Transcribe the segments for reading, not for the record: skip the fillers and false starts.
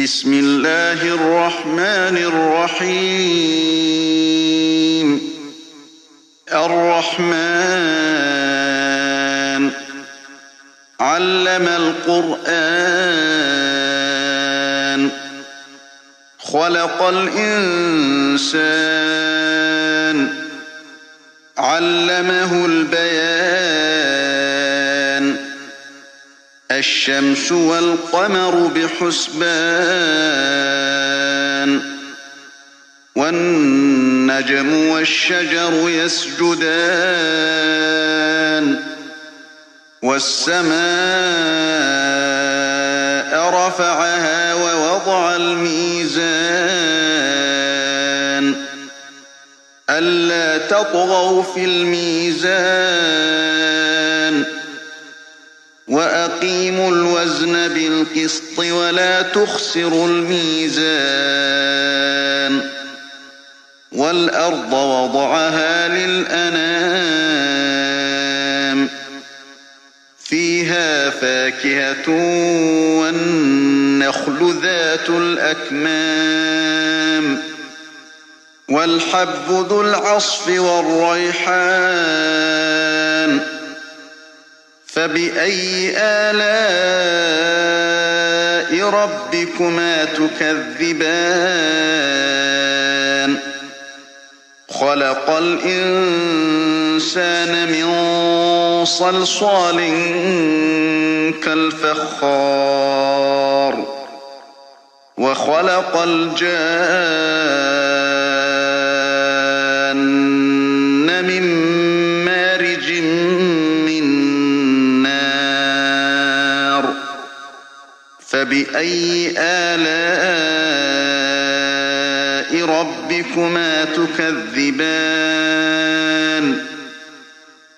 بسم الله الرحمن الرحيم الرحمن علم القرآن خلق الإنسان علمه البيان الشمس والقمر بحسبان والنجم والشجر يسجدان والسماء رفعها ووضع الميزان ألا تطغوا في الميزان وأقيموا الوزن بالقسط ولا تخسروا الميزان والأرض وضعها للأنام فيها فاكهة والنخل ذات الأكمام والحب ذو العصف والريحان فبأي آلاء ربكما تكذبان خلق الإنسان من صلصال كالفخار وخلق الجان من مارج من نار فبأي آلاء ربكما تكذبان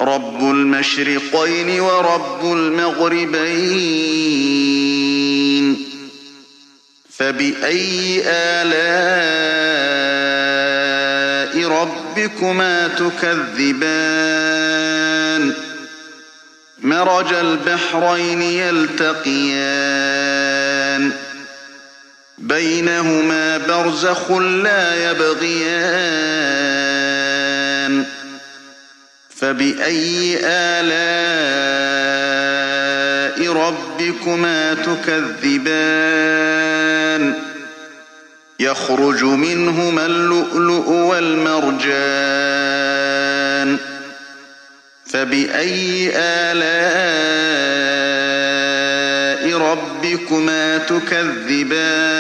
رب المشرقين ورب المغربين فبأي آلاء ربكما تكذبان مرج البحرين يلتقيان بينهما برزخ لا يبغيان فبأي آلاء ربكما تكذبان يخرج منهما اللؤلؤ والمرجان فبأي آلاء ربكما تكذبان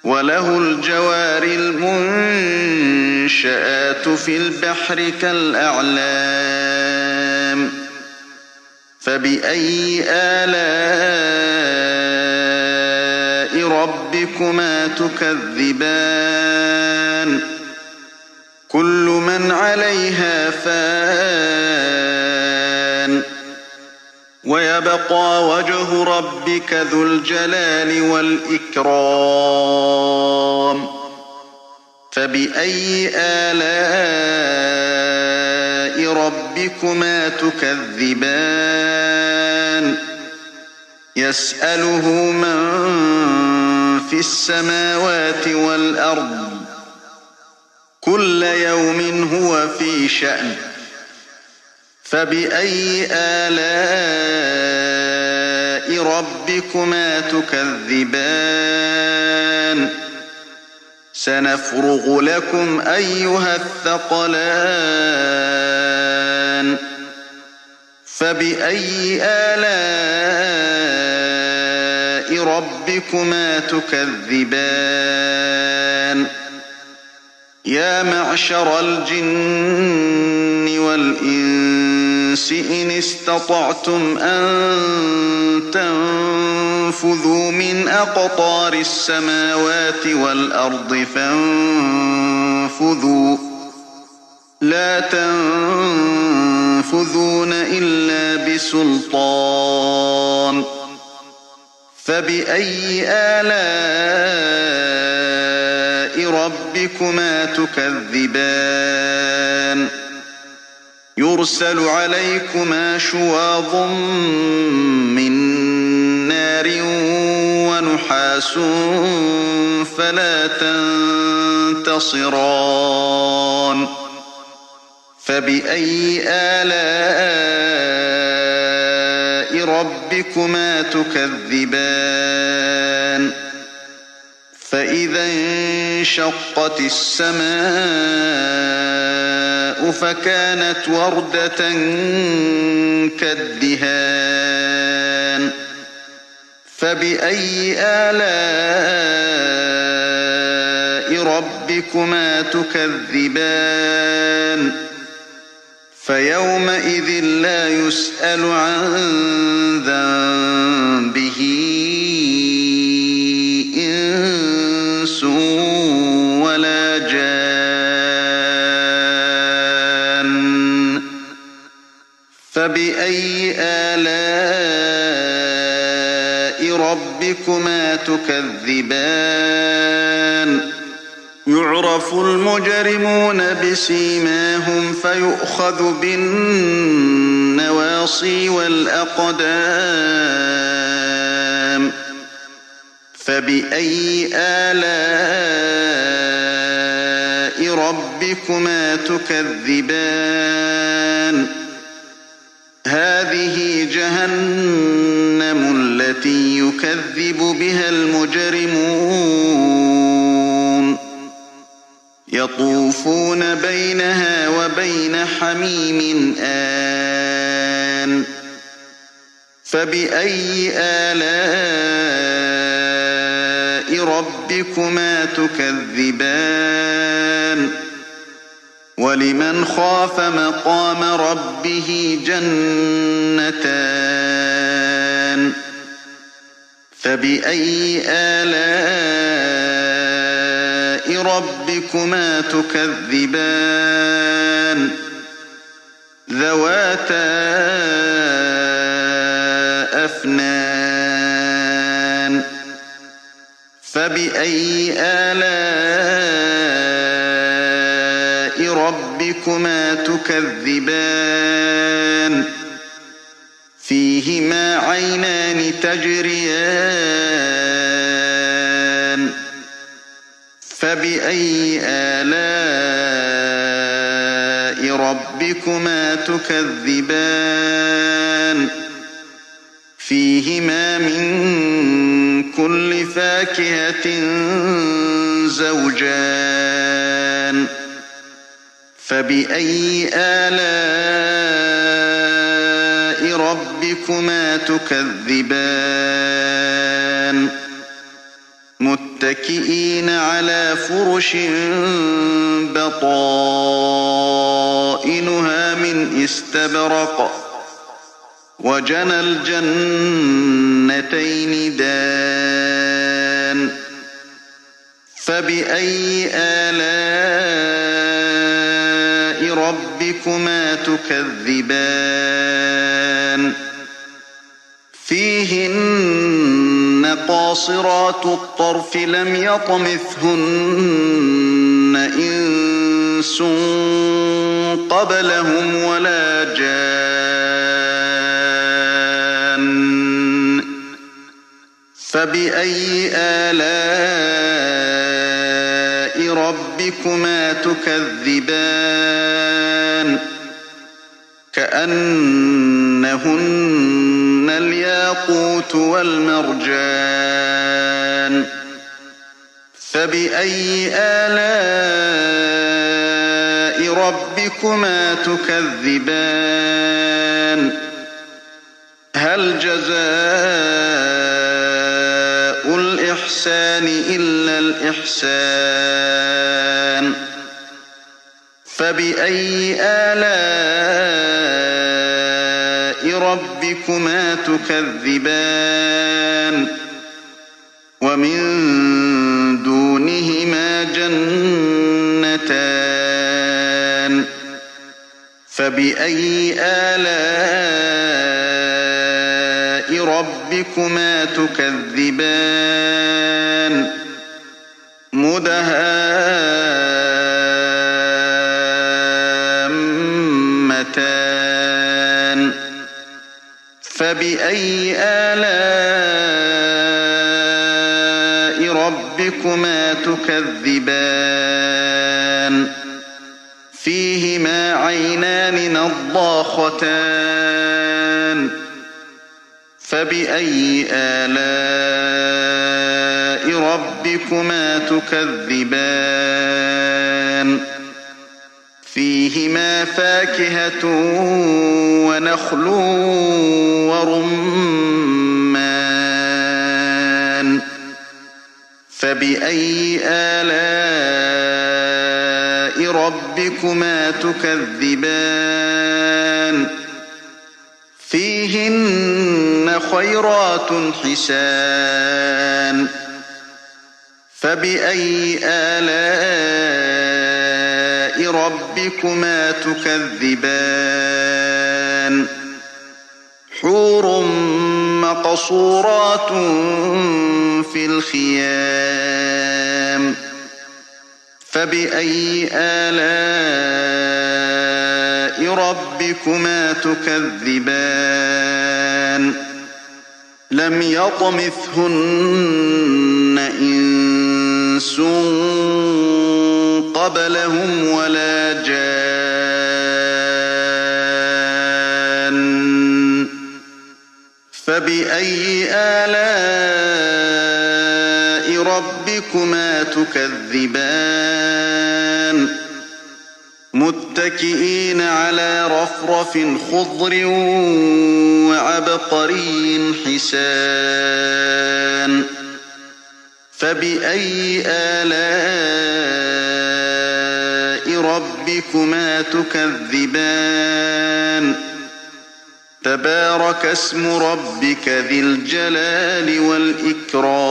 وله الجوار المنشآت في البحر كالأعلام فبأي آلاء ربكما تكذبان كل من عليها فان ويبقى وجه ربك ذو الجلال والإكرام فبأي آلاء ربكما تكذبان يسأله من في السماوات والأرض كل يوم هو في شأن فبأي آلاء ربكما تكذبان سنفرغ لكم أيها الثقلان فبأي آلاء ربكما تكذبان يا معشر الجن والإنس إن استطعتم أن تنفذوا من أقطار السماوات والأرض فانفذوا لا تنفذون إلا بسلطان فبأي آلاء ربكما تكذبان يرسل عليكما شواظ من نار ونحاس فلا تنتصران فبأي آلاء ربكما تكذبان فإذا انشقت السماء فكانت وردة كالدهان فبأي آلاء ربكما تكذبان فيومئذ لا يسأل عن ذنبه إنس ولا جان فبأي آلاء ربكما تكذبان يعرف المجرمون بسيماهم فيؤخذ بالنواصي والأقدام فبأي آلاء ربكما تكذبان هذه جهنم التي يكذب بها المجرمون يطوفون بينها وبين حميم آن فبأي آلاء ربكما تكذبان ولمن خاف مقام ربه جنتان فبأي آلاء ربكما تكذبان ذواتا أفنان فبأي آلاء ربكما تكذبان فيهما عينان تجريان فبأي آلاء ربكما تكذبان فيهما من كل فاكهة زوجان فبأي آلاء ربكما تكذبان متكئين على فرش بطائنها من استبرق وجنى الجنتين دان فبأي آلاء ربكما تكذبان فيهن قاصرات الطرف لم يطمثهن إنس قبلهم ولا جان فبأي آلاء ربكما تكذبان كأنهن الياقوت والمرجان فبأي آلاء ربكما تكذبان هل جزاء الإحسان إلا الإحسان فبأي آلاء ربكما تكذبان ومن دونهما جنتان فبأي آلاء ربكما تكذبان مدهامتان فبأي آلاء ربكما تكذبان فيهما عينان نضاختان فبأي آلاء ربكما تكذبان فيهما فاكهة ونخل ورمان فبأي آلاء ربكما تكذبان فيهن خيرات حسان فبأي آلاء ربكما تكذبان حور مقصورات في الخيام فبأي آلاء ربكما تكذبان لم يطمثهن إنس قبلهم ولا جان فبأي آلاء ربكما تكذبان متكئين على رفرف خضر وعبقري حسان فبأي آلاء ربكما تكذبان تبارك اسم ربك ذي الجلال والإكرام